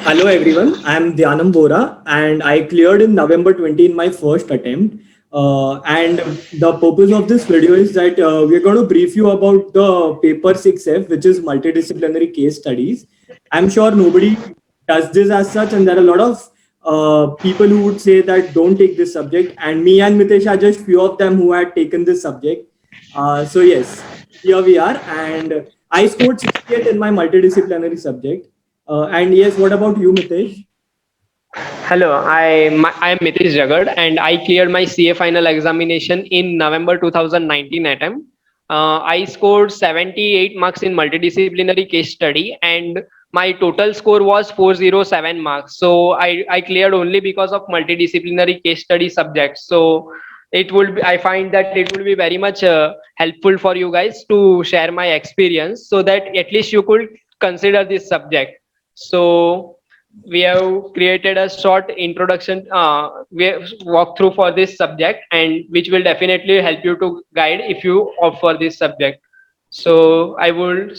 Hello everyone, I am Dhyanam Bora and I cleared in November 20 in my first attempt. And the purpose of this video is that we're going to brief you about the paper 6F, which is multidisciplinary case studies. I'm sure nobody does this as such, and there are a lot of people who would say that don't take this subject. And me and Mitesh are just few of them who had taken this subject. So, yes, here we are. And I scored 68 in my multidisciplinary subject. And yes, what about you, Mitesh? Hello, I am Mitesh Jagad and I cleared my CA final examination in November 2019 attempt. I scored 78 marks in multidisciplinary case study and my total score was 407 marks. So I cleared only because of multidisciplinary case study subjects. So I find that it will be very much helpful for you guys to share my experience so that at least you could consider this subject. So we have created a short introduction walkthrough for this subject and which will definitely help you to guide if you opt for this subject. So I would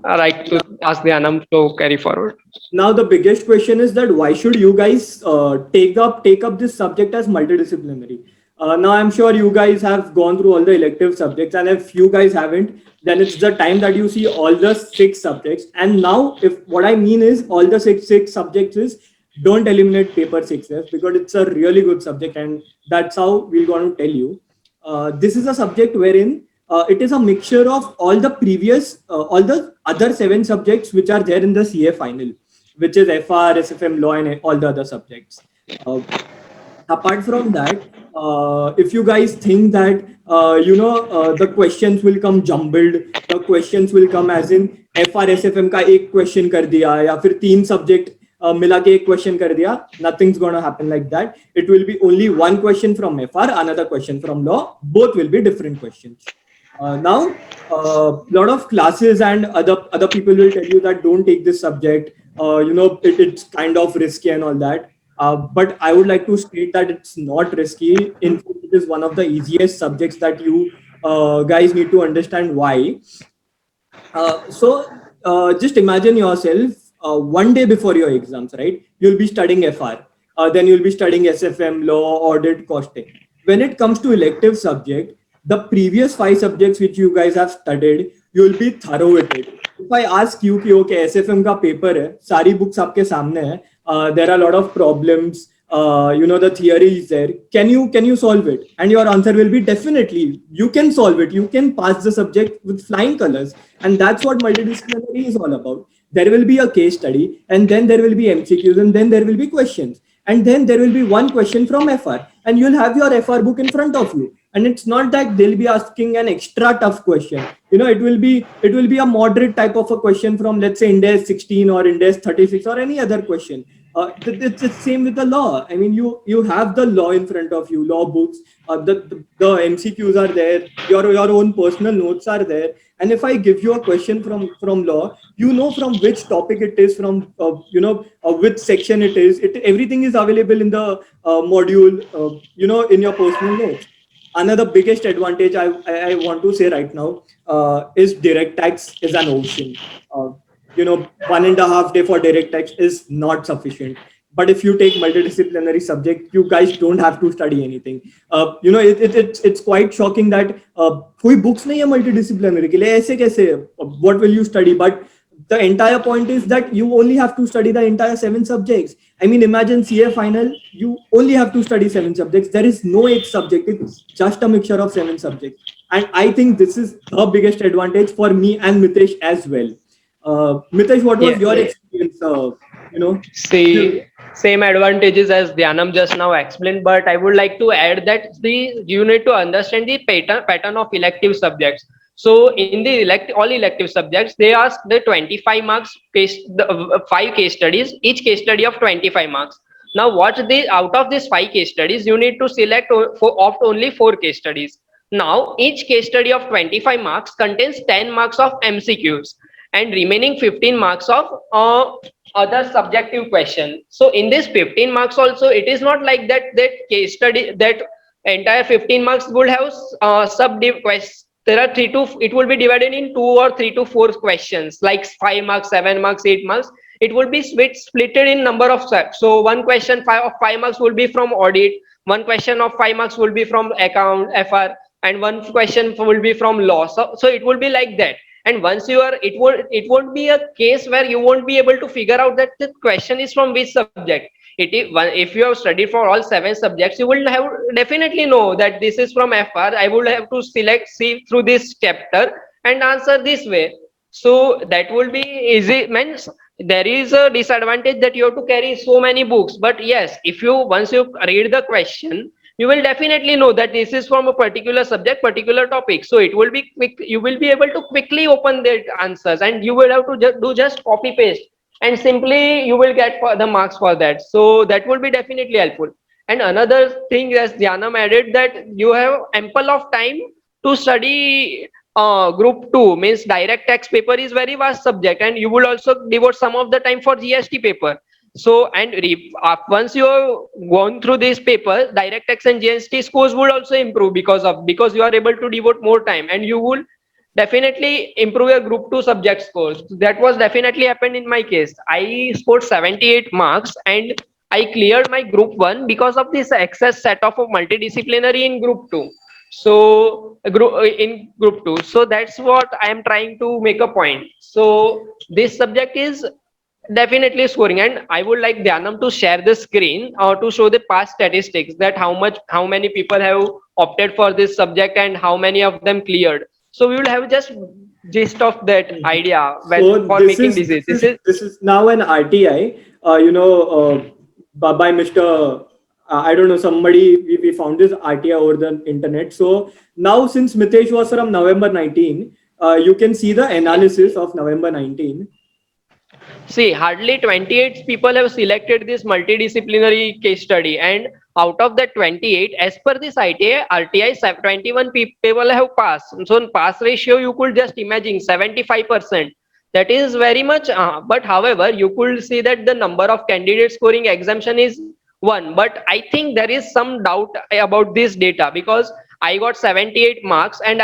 like to ask the Anam to carry forward. Now the biggest question is that why should you guys take up this subject as multidisciplinary? Now I'm sure you guys have gone through all the elective subjects, and if you guys haven't, then it's the time that you see all the six subjects. And now, if what I mean is all the six subjects is don't eliminate paper 6F because it's a really good subject, and that's how we're going to tell you. This is a subject wherein it is a mixture of all the other seven subjects which are there in the CA final, which is FR, SFM, law, and all the other subjects. Uh, Apart from that, if you guys think that the questions will come jumbled, the questions will come as in FRSFM का एक question कर दिया या फिर तीन subject मिला के एक question कर दिया, nothing's gonna happen like that. It will be only one question from FR, another question from law. Both will be different questions. Now, a lot of classes and other people will tell you that don't take this subject. It's kind of risky and all that. But I would like to state that it's not risky. In fact, it is one of the easiest subjects that you guys need to understand why. Just imagine yourself one day before your exams, right? You'll be studying FR, then you'll be studying SFM, law, audit, costing. When it comes to elective subject, the previous five subjects which you guys have studied, you'll be thorough with it. If I ask you कि okay SFM का paper है, सारी books आपके सामने है, there are a lot of problems, the theory is there, can you solve it? And your answer will be definitely you can solve it, you can pass the subject with flying colors. And that's what multidisciplinary is all about. There will be a case study, and then there will be MCQs, and then there will be questions, and then there will be one question from FR, and you'll have your FR book in front of you. And it's not that they'll be asking an extra tough question. It will be a moderate type of a question from, let's say, Index 16 or Index 36 or any other question. It's the same with the law. I mean, you have the law in front of you, law books. The MCQs are there. Your own personal notes are there. And if I give you a question from law, you know from which topic it is, from which section it is. Everything is available in the module. In your personal notes. Another biggest advantage I want to say right now is direct tax is an ocean. 1.5 day for direct tax is not sufficient. But if you take multidisciplinary subject, you guys don't have to study anything. It's quite shocking that कोई books नहीं है multidisciplinary के लिए, ऐसे कैसे? What will you study? But the entire point is that you only have to study the entire seven subjects. I mean, imagine CA final, you only have to study seven subjects. There is no eight subject. It's just a mixture of seven subjects. And I think this is the biggest advantage for me and Mitesh as well. Mitesh, what was your experience? See, same advantages as Dhyanam just now explained, but I would like to add that you need to understand the pattern of elective subjects. So in the all elective subjects, they ask the 25 marks five case studies, each case study of 25 marks. Now, out of these five case studies, you need to select opt only four case studies. Now, each case study of 25 marks contains 10 marks of MCQs and remaining 15 marks of other subjective question. So in this 15 marks also, it is not like that case study, that entire 15 marks would have sub questions. There are it will be divided in 2 or 3 to 4 questions, like 5 marks, 7 marks, 8 marks. it will be splitted in number of steps. So one question of 5 marks will be from audit, one question of 5 marks will be from account FR, and one question will be from law. So it will be like that. And once you are, it won't be a case where you won't be able to figure out that the question is from which subject. It is if you have studied for all 7 subjects, you will have definitely know that this is from FR. I would have to see through this chapter and answer this way. So that will be easy. Means there is a disadvantage that you have to carry so many books. But yes, if you once you read the question, you will definitely know that this is from a particular subject, particular topic. So it will be quick. You will be able to quickly open the answers, and you will have to do just copy paste, and simply you will get for the marks for that. So that will be definitely helpful. And another thing, as Dhyanam added, that you have ample of time to study group 2, means direct tax paper is very vast subject, and you will also devote some of the time for GST paper. So and once you have gone through this paper, direct tax and GST scores would also improve because you are able to devote more time, and you will definitely improve your group 2 subject scores. That was definitely happened in my case. I scored 78 marks and I cleared my group 1 because of this excess set off of multidisciplinary in group 2. So in group 2, so that's what I am trying to make a point. So this subject is definitely scoring, and I would like Dhyanam to share the screen or to show the past statistics, that how many people have opted for this subject and how many of them cleared. So we will have just gist of that idea So for making this. this is now an RTI, by Mr. I don't know, somebody, we found this RTI over the internet. So now, since Mitesh was from November 19, you can see the analysis of November 19. See, hardly 28 people have selected this multidisciplinary case study, and out of that 28, as per this RTI, 21 people have passed. So, in pass ratio, you could just imagine 75%. That is very much. But however, you could see that the number of candidates scoring exemption is 1. But I think there is some doubt about this data, because I got 78 marks, and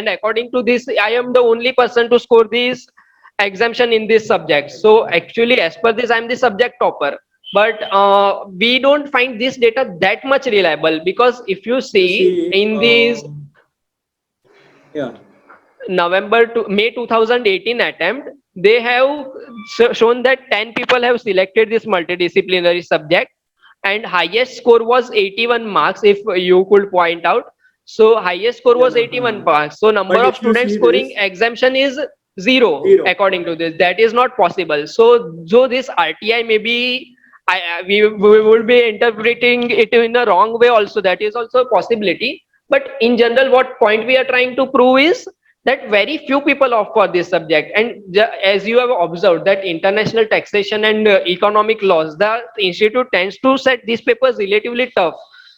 according to this, I am the only person to score this exemption in this subject. So actually, as per this, I'm the subject topper. But we don't find this data that much reliable, because if you see See, in these yeah. November to May 2018 attempt, they have shown that 10 people have selected this multidisciplinary subject, and highest score was 81 marks, if you could point out. So highest score was 81 marks. So number But of if you students see scoring this, exemption is zero zero. according to this. That is not possible. So this RTI maybe we will be interpreting it in a wrong way also. That is also a possibility. But in general, what point we are trying to prove is that very few people opt for this subject. And as you have observed, that international taxation and economic laws, the institute tends to set these papers relatively tough.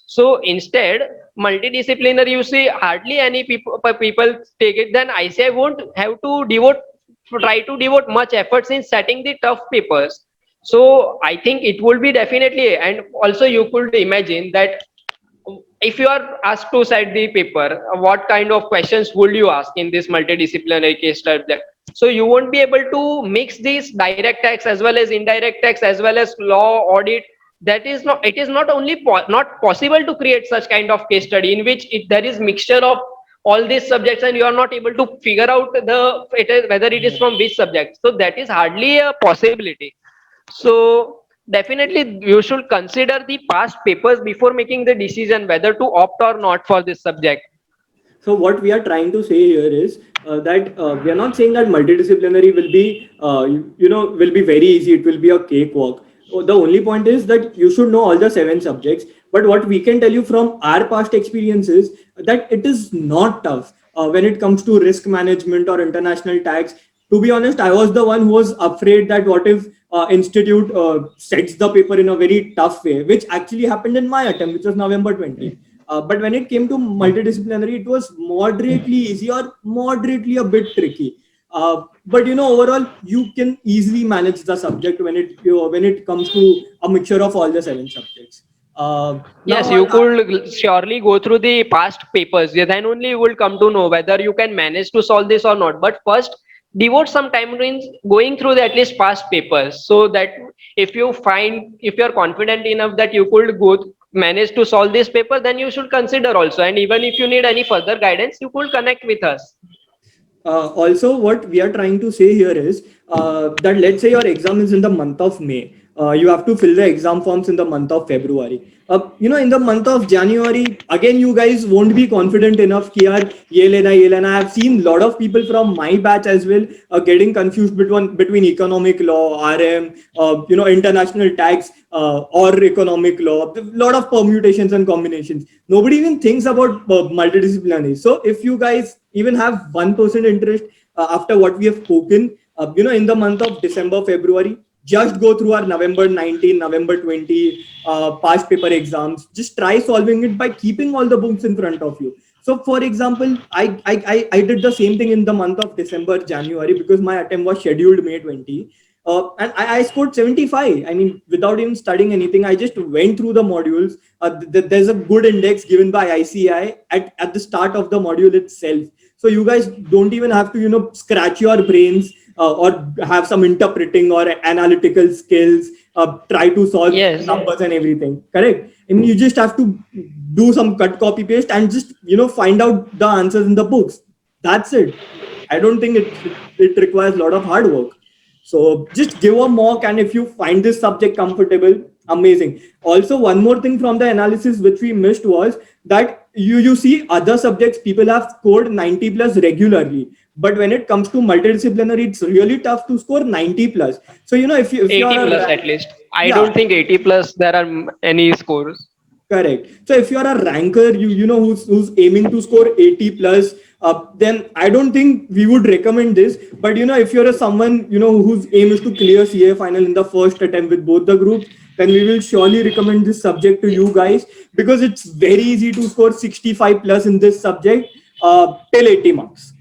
So instead, multidisciplinary, you see hardly any people take it. Then ICI won't have to try to devote much efforts in setting the tough papers. So I think it will be definitely, and also you could imagine that if you are asked to set the paper, what kind of questions would you ask in this multidisciplinary case subject? So you won't be able to mix these direct tax as well as indirect tax as well as law, audit. That is not. It is not only not possible to create such kind of case study in which there is mixture of all these subjects, and you are not able to figure out whether it is from which subject. So that is hardly a possibility. So definitely you should consider the past papers before making the decision whether to opt or not for this subject. So what we are trying to say here is that we are not saying that multidisciplinary will be, will be very easy. It will be a cakewalk. The only point is that you should know all the 7 subjects. But what we can tell you from our past experiences, that it is not tough when it comes to risk management or international tax. To be honest, I was the one who was afraid that what if institute sets the paper in a very tough way, which actually happened in my attempt, which was November 20. But when it came to multidisciplinary, it was moderately easy or moderately a bit tricky. But overall, you can easily manage the subject when it comes to a mixture of all the 7 subjects. Yes, Now, you could surely go through the past papers. Yeah, then only you will come to know whether you can manage to solve this or not. But first, devote some time in going through the at least past papers, so that if you're confident enough that you could manage to solve this paper, then you should consider also. And even if you need any further guidance, you could connect with us. Also, what we are trying to say here is that let's say your exam is in the month of May. You have to fill the exam forms in the month of February. In the month of January, again, you guys won't be confident enough. Ki yaar, ye lena, ye lena. I have seen a lot of people from my batch as well getting confused between economic law, RM, international tax, or economic law. A lot of permutations and combinations. Nobody even thinks about multidisciplinary. So if you guys even have 1% interest after what we have spoken, in the month of December, February, just go through our November 19, November 20 past paper exams. Just try solving it by keeping all the books in front of you. So, for example, I did the same thing in the month of December, January, because my attempt was scheduled May 20. And I scored 75. I mean, without even studying anything, I just went through the modules. There's a good index given by ICI at the start of the module itself. So you guys don't even have to, scratch your brains or have some interpreting or analytical skills, try to solve Yes. numbers and everything. Correct? I mean, you just have to do some cut, copy, paste and just, find out the answers in the books. That's it. I don't think it requires a lot of hard work. So just give a mock, and if you find this subject comfortable, amazing. Also, one more thing from the analysis which we missed was that you see other subjects, people have scored 90 plus regularly. But when it comes to multidisciplinary, it's really tough to score 90 plus. So, if you 80 are plus at least. I yeah, don't think 80 plus there are any scores. correct. So if you are a ranker, who's aiming to score 80 plus, then I don't think we would recommend this. But if you're someone whose aim is to clear CA final in the first attempt with both the groups, then we will surely recommend this subject to you guys, because it's very easy to score 65 plus in this subject till 80 marks.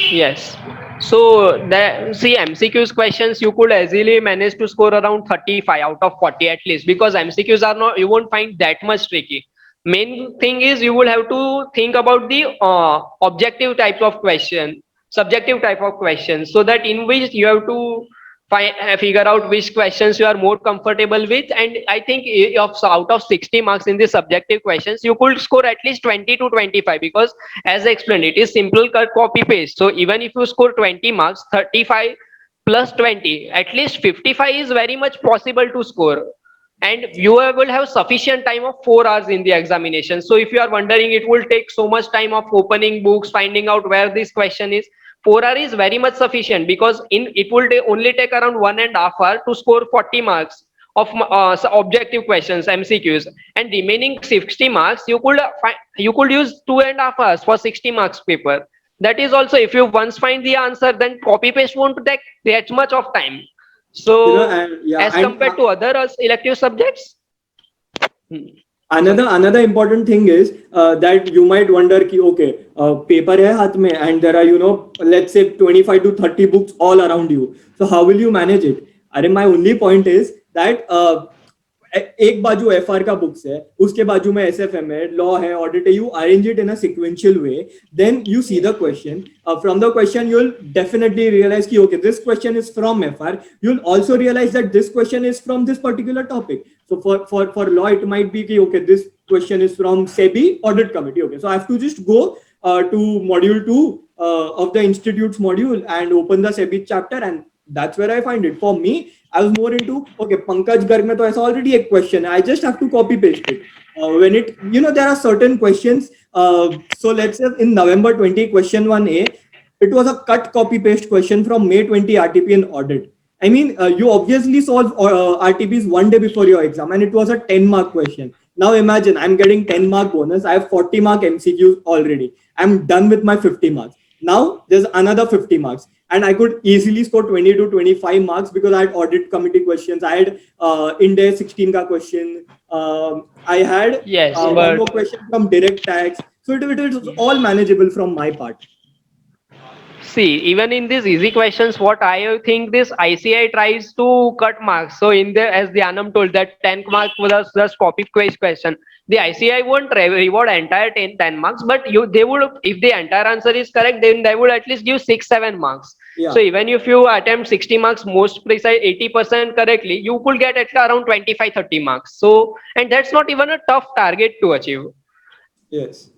Yes. So the see MCQs questions you could easily manage to score around 35 out of 40 at least, because MCQs are not, you won't find that much tricky. Main thing is you will have to think about the objective type of question, subjective type of questions, so that in which you have to figure out which questions you are more comfortable with. And I think out of 60 marks in the subjective questions, you could score at least 20 to 25, because as I explained, it is simple cut copy paste. So even if you score 20 marks, 35 plus 20, at least 55 is very much possible to score. And you will have sufficient time of 4 hours in the examination. So if you are wondering it will take so much time of opening books, finding out where this question is, 4 hours is very much sufficient, because it will only take around 1.5 hours to score 40 marks of objective questions, MCQs. And remaining 60 marks you could use 2.5 hours for 60 marks paper. That is also, if you once find the answer, then copy paste won't take that much of time. So as compared to other elective subjects. Another important thing is that you might wonder ki, okay, paper hai haath mein, and there are let's say 25 to 30 books all around you. So how will you manage it? My only point is that एक बाजू FR का books है, उसके बाजू में SFM है, law है, audit है. You arrange it in a sequential way, then you see the question. From the question you'll definitely realize कि okay, this question is from FR. You'll also realize that this question is from this particular topic. So for law it might be कि okay, this question is from SEBI audit committee. Okay, so I have to just go to module 2 of the institute's module and open the SEBI chapter, and that's where I find it. For me, I was more into, okay, Pankaj Garg mein to aisa already a question, I just have to copy paste it. When it, there are certain questions. So let's say in November 20, question 1A, it was a cut copy paste question from May 20 RTP and audit. I mean, you obviously solve RTPs one day before your exam, and it was a 10-mark question. Now imagine I'm getting 10-mark bonus. I have 40-mark MCQs already. I'm done with my 50 marks. Now there's another 50 marks. And I could easily score 20 to 25 marks because I had audit committee questions. I had India 16 ka question. I had one more question from direct tax. So it was all manageable from my part. See, even in these easy questions, what I think this ICI tries to cut marks. So in the, as the Anam told, that 10 mark was just copy quiz question. The ICI won't reward entire 10 marks, but they would, if the entire answer is correct, then they would at least give 6 7 marks. Yeah. So even if you attempt 60 marks most precise 80% correctly, you could get at around 25 30 marks. So, and that's not even a tough target to achieve. Yes.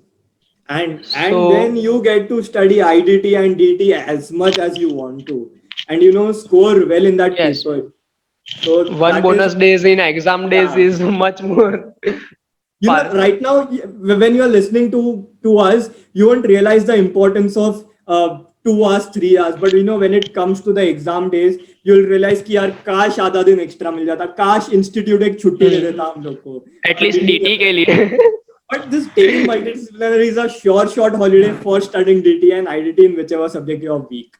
And then So you get to study IDT and DT as much as you want to, and score well in that yes, paper. So one that is, bonus days in exam days yeah. is much more powerful. Right now, when you are listening to us, you won't realize the importance of 2 hours, 3 hours. But when it comes to the exam days, you'll realize कि यार काश आधा दिन extra मिल जाता, काश institute एक छुट्टी दे देता हम लोग को एटलीस्ट DT डीटी के के लिए. लिए. But this taking multidisciplinary is a sure short holiday for studying DT and IDT in whichever subject you are weak.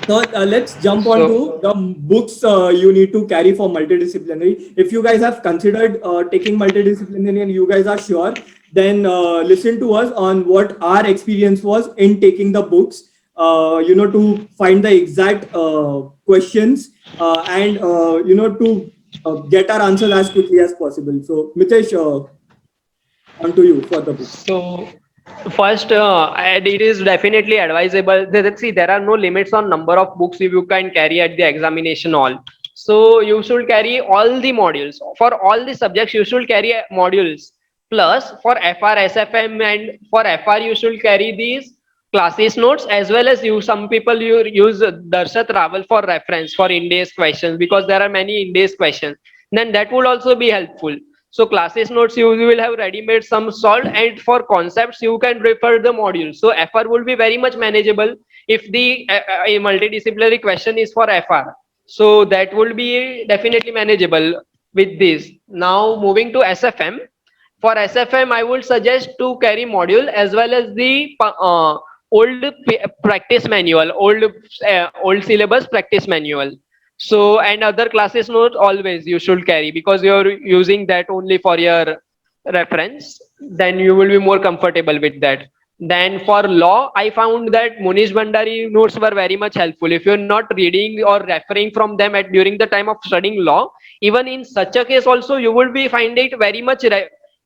So let's jump on to So the books you need to carry for multidisciplinary. If you guys have considered taking multidisciplinary and you guys are sure, then listen to us on what our experience was in taking the books. To find the exact questions and to get our answers as quickly as possible. So Mitesh, on to you for the books. So first, and it is definitely advisable. Let's see, there are no limits on number of books you can carry at the examination hall. So you should carry all the modules for all the subjects. You should carry modules. Plus, for FR, SFM, and for FR, you should carry these classes notes as well as you. Some people you use Darshat Raval for reference for India's questions because there are many India's questions. Then that would also be helpful. So classes notes you will have ready-made some solved, and for concepts you can refer the module. So FR will be very much manageable if the a multidisciplinary question is for FR. So that will be definitely manageable with this. Now moving to SFM. For SFM, I would suggest to carry module as well as the old practice manual, old syllabus practice manual. So and other classes notes always you should carry because you're using that only for your reference. Then you will be more comfortable with that. Then for law, I found that Munish Bhandari notes were very much helpful. If you're not reading or referring from them at during the time of studying law, even in such a case also you will be find it very much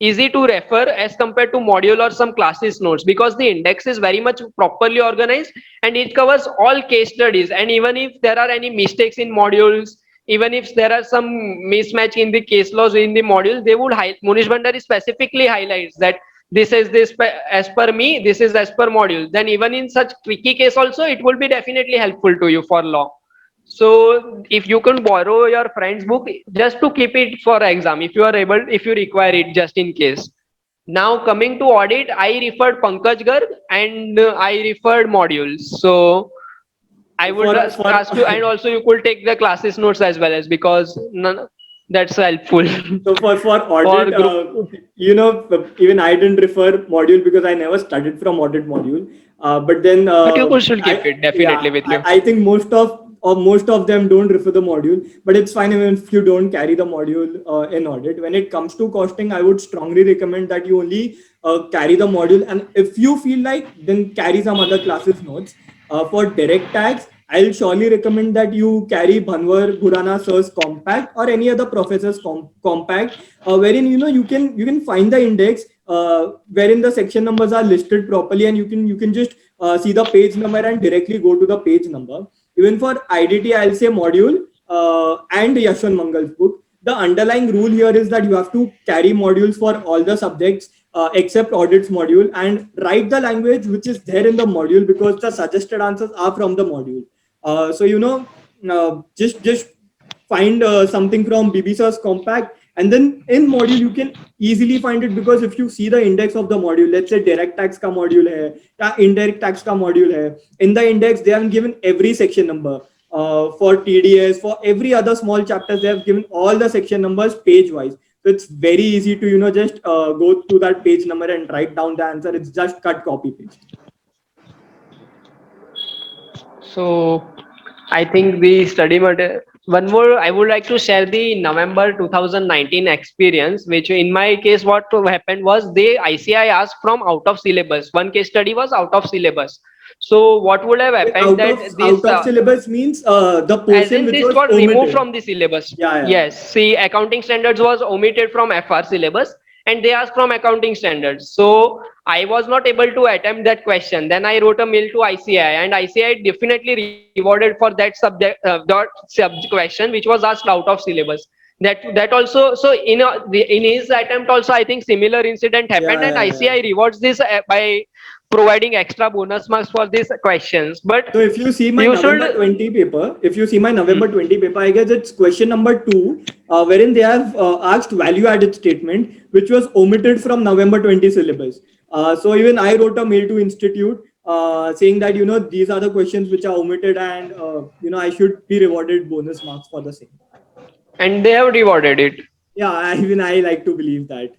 easy to refer as compared to module or some classes notes because the index is very much properly organized and it covers all case studies. And even if there are any mistakes in modules, even if there are some mismatch in the case laws in the module, they would Munish Bhandari specifically highlights that this is this as per me, this is as per module. Then even in such tricky case also, it will be definitely helpful to you for law. So if you can borrow your friend's book just to keep it for exam, if you are able, if you require it just in case. Now coming to audit, I referred Pankaj Garg and I referred modules. So I would just ask you, and also you could take the classes notes as well as because that's helpful. So for audit, even I didn't refer module because I never studied from audit module. But then, but you should keep it definitely with you. I think most of them don't refer the module, but it's fine even if you don't carry the module in audit. When it comes to costing, I would strongly recommend that you only carry the module, and if you feel like, then carry some other classes notes. For direct tax, I'll surely recommend that you carry Bhanwar Khurana sir's compact or any other professor's compact, wherein you can find the index wherein the section numbers are listed properly, and you can just see the page number and directly go to the page number. Even for IDT, I'll say module and Yashwant Mangal's book. The underlying rule here is that you have to carry modules for all the subjects except audits module, and write the language which is there in the module because the suggested answers are from the module. Just find something from BB-Sir's compact, and then in module you can easily find it because if you see the index of the module, let's say direct tax ka module hai ya indirect tax ka module hai, in the index they have given every section number. For TDS, for every other small chapters, they have given all the section numbers page wise. So it's very easy to just go to that page number and write down the answer. It's just cut, copy, paste. So I think the study material. One more, I would like to share the November 2019 experience, which in my case, what happened was the ICI asked from out of syllabus. One case study was out of syllabus. So what would have happened that this out of syllabus means the as portion in which this was got removed omitted. from the syllabus. Yeah, yeah. Yes, see, accounting standards was omitted from FR syllabus, and they asked from accounting standards. So I was not able to attempt that question. Then I wrote a mail to ICI, and ICI definitely rewarded for that subject, that subject question which was asked out of syllabus. That also, so in his attempt also, I think similar incident happened, Yeah, and yeah, yeah. ICI rewards this by providing extra bonus marks for these questions. But So if you see my you November should. 20 paper, if you see my Hmm. November 20 paper, I guess it's question number 2, wherein they have asked value added statement, which was omitted from November 20 syllabus. So even I wrote a mail to institute saying that, these are the questions which are omitted, and, I should be rewarded bonus marks for the same. And they have rewarded it. Yeah, even I like to believe that.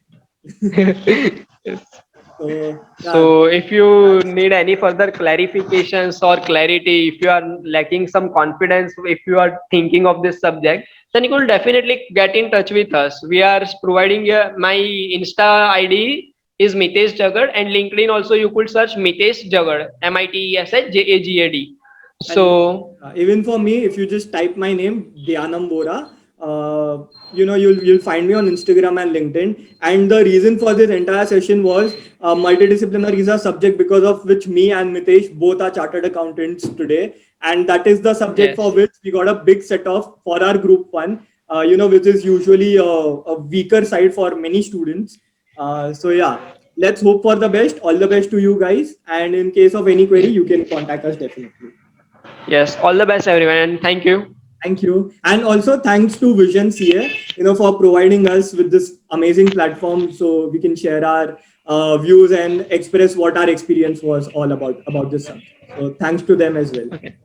So yeah, So if you that's need any further clarifications or clarity, if you are lacking some confidence, if you are thinking of this subject, then you will definitely get in touch with us. We are providing my Insta ID is Mitesh Jagad, and LinkedIn also you could search Mitesh Jagad, Miteshjagad. and So even for me, if you just type my name, Dhyanam Bora, you'll find me on Instagram and LinkedIn. And the reason for this entire session was multidisciplinary is a subject because of which me and Mitesh both are chartered accountants today, and that is the subject for yes. which we got a big set off for our group one. Which is usually a weaker side for many students. So yeah, let's hope for the best. All the best to you guys. And in case of any query, you can contact us definitely. Yes, all the best everyone, and thank you. Thank you. And also thanks to Vision CA, for providing us with this amazing platform so we can share our views and express what our experience was all about this subject. So thanks to them as well. Okay.